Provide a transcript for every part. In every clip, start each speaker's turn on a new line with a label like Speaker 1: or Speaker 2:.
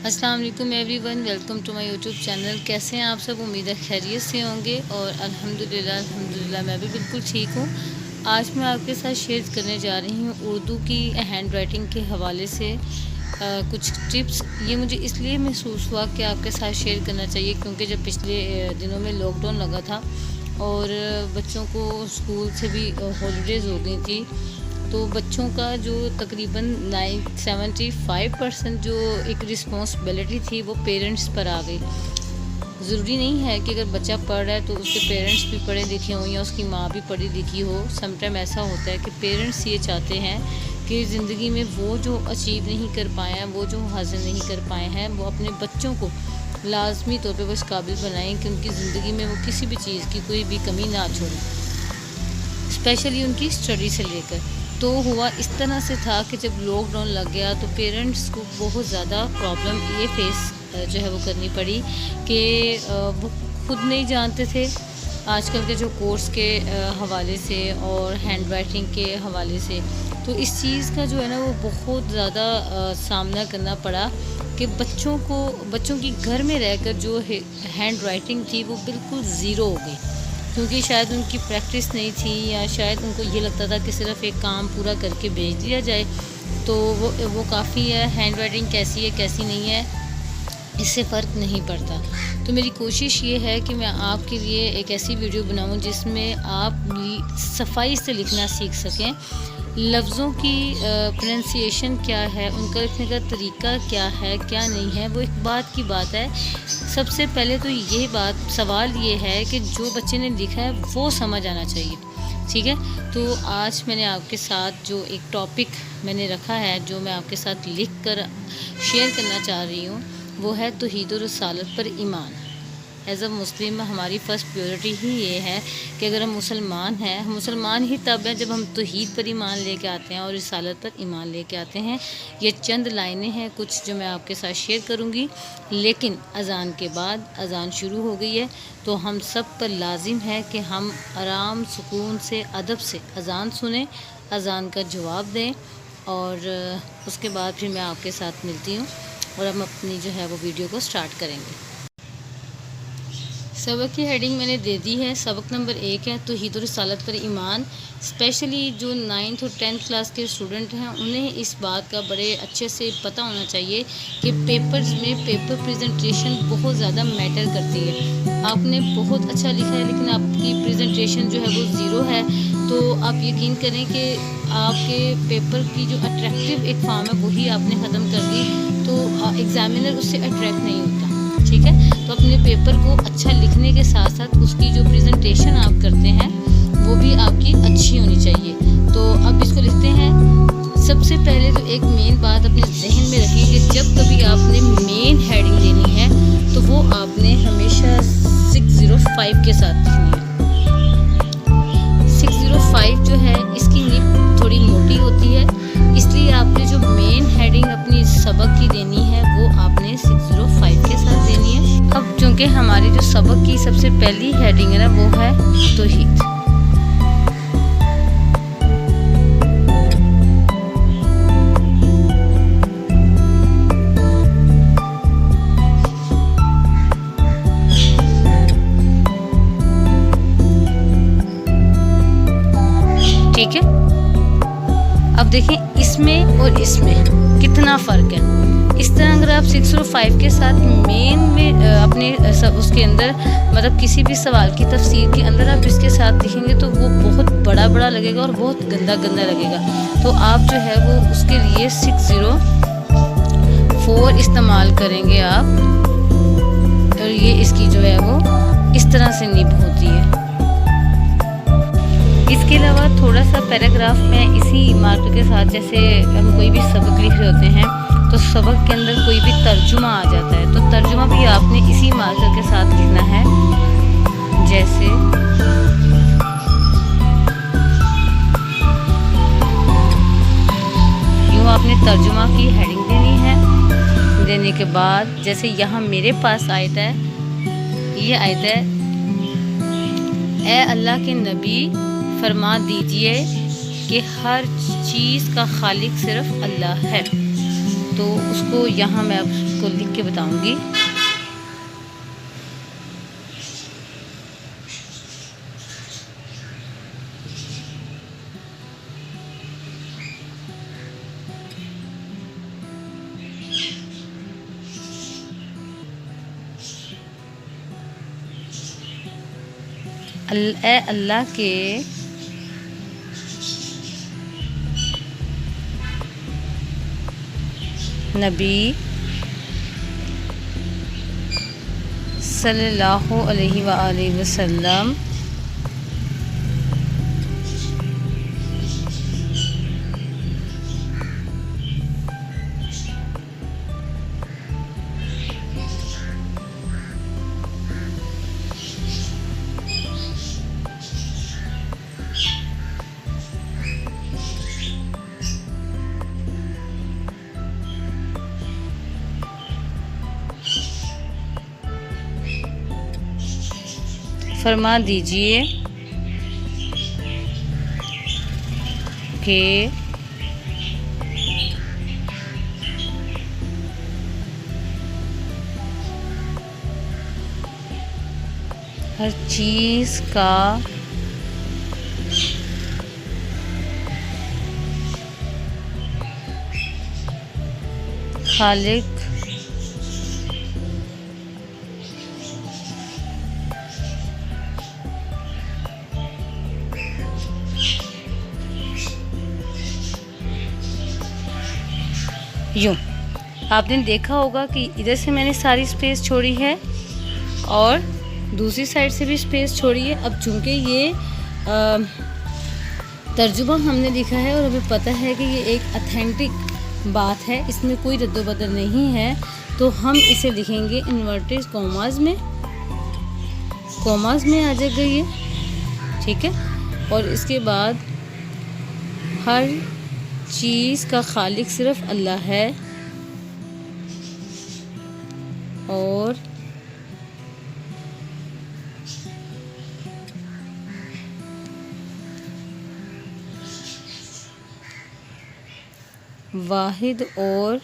Speaker 1: अस्सलाम वालेकुम everyone, welcome to my YouTube channel. कैसे हैं आप सब? उम्मीद है खैरियत से होंगे और अल्हम्दुलिल्लाह मैं भी बिल्कुल ठीक हूँ। आज मैं आपके साथ शेयर करने जा रही हूँ उर्दू की हैंड राइटिंग के हवाले से कुछ टिप्स। ये मुझे इसलिए महसूस हुआ कि आपके साथ शेयर करना चाहिए क्योंकि जब पिछले दिनों में लॉकडाउन लगा था और बच्चों को स्कूल से भी हॉलीडेज़ हो गई थी, तो बच्चों का जो तकरीबन 75% जो एक रिस्पॉन्सिबिलिटी थी वो पेरेंट्स पर आ गई। ज़रूरी नहीं है कि अगर बच्चा पढ़ रहा है तो उसके पेरेंट्स भी पढ़े लिखे हों या उसकी माँ भी पढ़ी लिखी हो। समटाइम ऐसा होता है कि पेरेंट्स ये चाहते हैं कि ज़िंदगी में वो जो अचीव नहीं कर पाए हैं, वो जो हासिल नहीं कर पाए हैं, वो अपने बच्चों को लाजमी तौर पे वो इस काबिल बनाएं कि उनकी ज़िंदगी में वो किसी भी चीज़ की कोई भी कमी ना छोड़ें, स्पेशली उनकी स्टडी से लेकर। तो हुआ इस तरह से था कि जब लॉकडाउन लग गया तो पेरेंट्स को बहुत ज़्यादा प्रॉब्लम ये फेस जो है वो करनी पड़ी कि वो खुद नहीं जानते थे आजकल के जो कोर्स के हवाले से और हैंड राइटिंग के हवाले से। तो इस चीज़ का जो है ना वो बहुत ज़्यादा सामना करना पड़ा कि बच्चों की घर में रहकर जो हैंड राइटिंग थी वो बिल्कुल ज़ीरो हो गई, क्योंकि शायद उनकी प्रैक्टिस नहीं थी या शायद उनको ये लगता था कि सिर्फ एक काम पूरा करके भेज दिया जाए तो वो काफ़ी है। हैंड राइटिंग कैसी है कैसी नहीं है इससे फ़र्क नहीं पड़ता। तो मेरी कोशिश ये है कि मैं आपके लिए एक ऐसी वीडियो बनाऊं जिसमें आप सफाई से लिखना सीख सकें। लफ्ज़ों की प्रोनाउंसिएशन क्या है, उनका लिखने का तरीका क्या है क्या नहीं है, वो एक बात की बात है। सबसे पहले तो ये सवाल ये है कि जो बच्चे ने लिखा है वो समझ आना चाहिए, ठीक है। तो आज मैंने आपके साथ जो एक टॉपिक मैंने रखा है, जो मैं आपके साथ लिख कर शेयर करना चाह रही हूँ, वो है तौहीद और रिसालत पर ईमान। एज़ अ मुस्लिम हमारी फ़र्स्ट प्रायोरिटी ही ये है कि अगर हम मुसलमान हैं, हम मुसलमान ही तब हैं जब हम तौहीद पर ईमान लेके आते हैं और रिसालत पर ईमान लेके आते हैं। ये चंद लाइनें हैं कुछ जो मैं आपके साथ शेयर करूँगी, लेकिन अज़ान के बाद अज़ान शुरू हो गई है तो हम सब पर लाजिम है कि हम आराम सुकून से अदब से अज़ान सुने, अज़ान का जवाब दें और उसके बाद फिर मैं आपके साथ मिलती हूँ और हम अपनी जो है वो वीडियो को स्टार्ट करेंगे। सबक की हेडिंग मैंने दे दी है। सबक नंबर 1 है तौहीद और रिसालत पर ईमान। स्पेशली जो 9th और 10th क्लास के स्टूडेंट हैं उन्हें इस बात का बड़े अच्छे से पता होना चाहिए कि पेपर्स में पेपर प्रेजेंटेशन बहुत ज़्यादा मैटर करती है। आपने बहुत अच्छा लिखा है लेकिन आपकी प्रेजेंटेशन जो है वो ज़ीरो है, तो आप यकीन करें कि आपके पेपर की जो अट्रैक्टिव एक फॉर्म है वही आपने ख़त्म कर दी, तो एग्ज़ामिनर उससे अट्रैक्ट नहीं होता, ठीक है। तो अपने पेपर को अच्छा लिखने के साथ साथ उसकी जो प्रेजेंटेशन आप करते हैं वो भी आपकी अच्छी होनी चाहिए। तो अब इसको लिखते हैं। सबसे पहले तो एक मेन बात अपने जहन में रखें कि जब कभी आपने मेन हेडिंग लेनी है तो वो आपने हमेशा 605 के साथ लिखनी है। 605 जो है इसकी निब थोड़ी मोटी होती है, इसलिए आपने जो मेन हेडिंग अपनी सबक की देनी है वो आपने 605 के साथ देनी है। अब चूँकि हमारी जो सबक की सबसे पहली हेडिंग है ना वो है तौहीद। ठीक है, अब देखें इसमें और इसमें कितना फ़र्क है। इस तरह अगर आप 605 के साथ मेन में अपने उसके अंदर मतलब किसी भी सवाल की तफसीर के अंदर आप इसके साथ लिखेंगे तो वो बहुत बड़ा लगेगा और बहुत गंदा लगेगा। तो आप जो है वो उसके लिए 604 इस्तेमाल करेंगे आप, और ये इसकी जो है वो इस तरह से निब होती है। इसके अलावा थोड़ा सा पैराग्राफ में इसी मार्कर के साथ, जैसे हम कोई भी सबक लिख रहे होते हैं तो सबक के अंदर कोई भी तर्जुमा आ जाता है तो तर्जुमा भी आपने इसी मार्कर के साथ लिखना है। जैसे यूँ आपने तर्जुमा की हेडिंग देनी है। देने के बाद जैसे यहाँ मेरे पास आयत है, ये आयत है, ए अल्लाह के नबी फरमा दीजिए कि हर चीज़ का खालिक सिर्फ अल्लाह है। तो उसको यहाँ मैं आपको लिख के बताऊंगी। अल्लाह के नबी सल्लल्लाहु अलैहि वसल्लम फरमा दीजिए कि हर चीज़ का खालिक यूँ। आपने देखा होगा कि इधर से मैंने सारी स्पेस छोड़ी है और दूसरी साइड से भी स्पेस छोड़ी है। अब चूँकि ये तर्जुमा हमने लिखा है और हमें पता है कि ये एक ऑथेंटिक बात है, इसमें कोई रद्दोबदल नहीं है, तो हम इसे लिखेंगे इन्वर्टेड कॉमास में आ जाएगा ये, ठीक है। और इसके बाद हर चीज़ का खालिक सिर्फ अल्लाह है और वाहिद और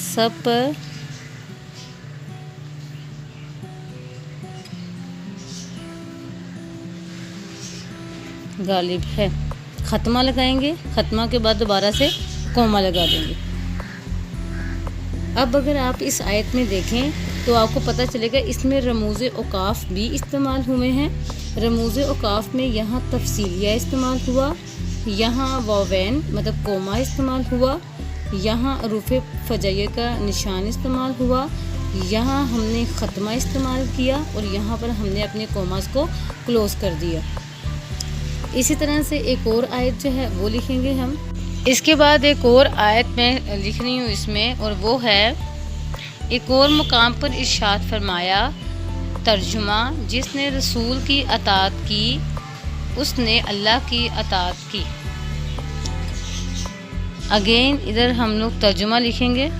Speaker 1: सब पर गालिब है। ख़त्मा लगाएंगे, ख़त्मा के बाद दोबारा से कोमा लगा देंगे। अब अगर आप इस आयत में देखें तो आपको पता चलेगा इसमें रमूज़ औकाफ़ भी इस्तेमाल हुए हैं। रमूज़ औकाफ़ में यहाँ तफसीलिया इस्तेमाल हुआ, यहाँ वावैन मतलब कोमा इस्तेमाल हुआ, यहाँ रूफ़े फ़जैया का निशान इस्तेमाल हुआ, यहाँ हमने ख़त्मा इस्तेमाल किया और यहाँ पर हमने अपने कोमास को क्लोज़ कर दिया। इसी तरह से एक और आयत जो है वो लिखेंगे हम। इसके बाद एक और आयत में लिख रही हूँ इसमें, और वो है एक और मुकाम पर इरशाद फरमाया, तर्जुमा, जिसने रसूल की अताअत की उसने अल्लाह की अताअत की। अगेन इधर हम लोग तर्जुमा लिखेंगे।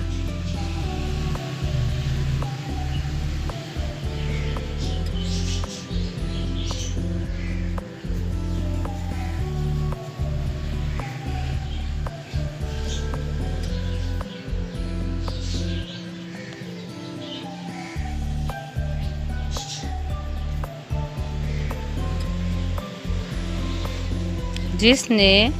Speaker 1: जिसने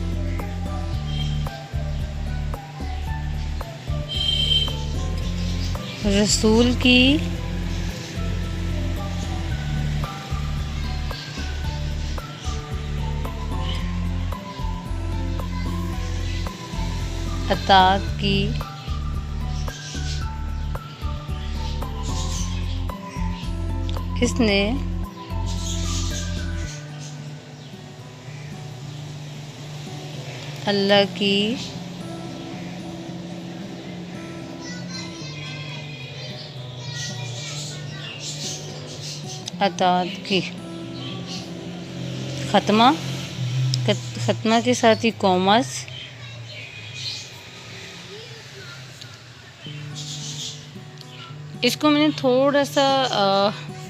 Speaker 1: रसूल की अताअत की किसने अल्लाह की अताअत की। ख़त्मा के साथ ही कॉमर्स, इसको मैंने थोड़ा सा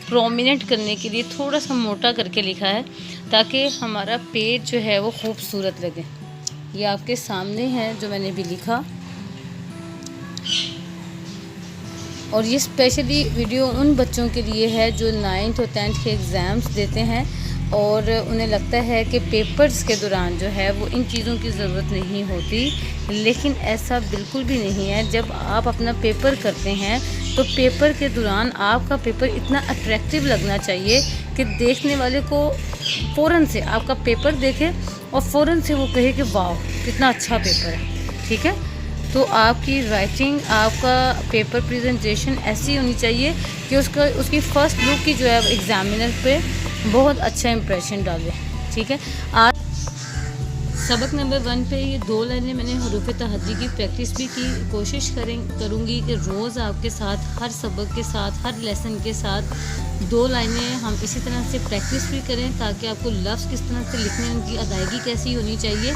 Speaker 1: प्रोमिनेंट करने के लिए थोड़ा सा मोटा करके लिखा है, ताकि हमारा पेज जो है वो खूबसूरत लगे। ये आपके सामने है जो मैंने भी लिखा। और ये स्पेशली वीडियो उन बच्चों के लिए है जो 9th और 10th के एग्ज़ाम्स देते हैं और उन्हें लगता है कि पेपर्स के दौरान जो है वो इन चीज़ों की ज़रूरत नहीं होती, लेकिन ऐसा बिल्कुल भी नहीं है। जब आप अपना पेपर करते हैं तो पेपर के दौरान आपका पेपर इतना अट्रैक्टिव लगना चाहिए कि देखने वाले को फ़ौरन से आपका पेपर देखे और फ़ौरन से वो कहे कि वाह कितना अच्छा पेपर है। ठीक है, तो आपकी राइटिंग, आपका पेपर प्रेजेंटेशन ऐसी होनी चाहिए कि उसकी फ़र्स्ट लुक की जो है एग्ज़ामिनर पे बहुत अच्छा इंप्रेशन डाले। ठीक है, आज सबक नंबर 1 पे ये 2 लाइनें मैंने हरूफ तहज्जी की प्रैक्टिस भी की। कोशिश करूँगी कि रोज़ आपके साथ, हर सबक के साथ, हर लेसन के साथ 2 लाइनें हम इसी तरह से प्रैक्टिस भी करें, ताकि आपको लफ्ज़ किस तरह से लिखने, उनकी अदायगी कैसी होनी चाहिए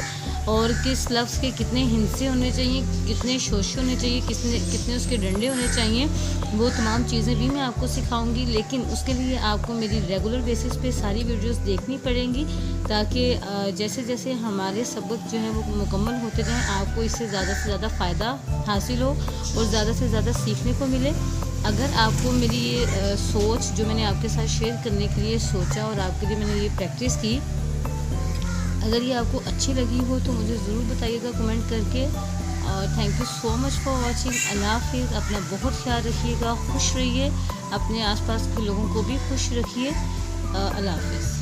Speaker 1: और किस लफ्ज़ के कितने हिंसे होने चाहिए, कितने शोशे होने चाहिए, कितने उसके डंडे होने चाहिए, वो तमाम चीज़ें भी मैं आपको सिखाऊंगी। लेकिन उसके लिए आपको मेरी रेगुलर बेसिस पे सारी वीडियोस देखनी पड़ेंगी, ताकि जैसे जैसे हमारे सबक जो है वो मुकम्मल होते जाएँ, आपको इससे ज़्यादा फ़ायदा हासिल हो और ज़्यादा से ज़्यादा सीखने को मिले। अगर आपको मेरी ये सोच जो मैंने आपके साथ शेयर करने के लिए सोचा और आपके लिए मैंने ये प्रैक्टिस की, अगर ये आपको अच्छी लगी हो तो मुझे ज़रूर बताइएगा कमेंट करके। और thank you so much for watching. अल्लाह हाफिज़। अपना बहुत ख्याल रखिएगा, खुश रहिए, अपने आसपास के लोगों को भी खुश रखिए। अल्लाह हाफिज़।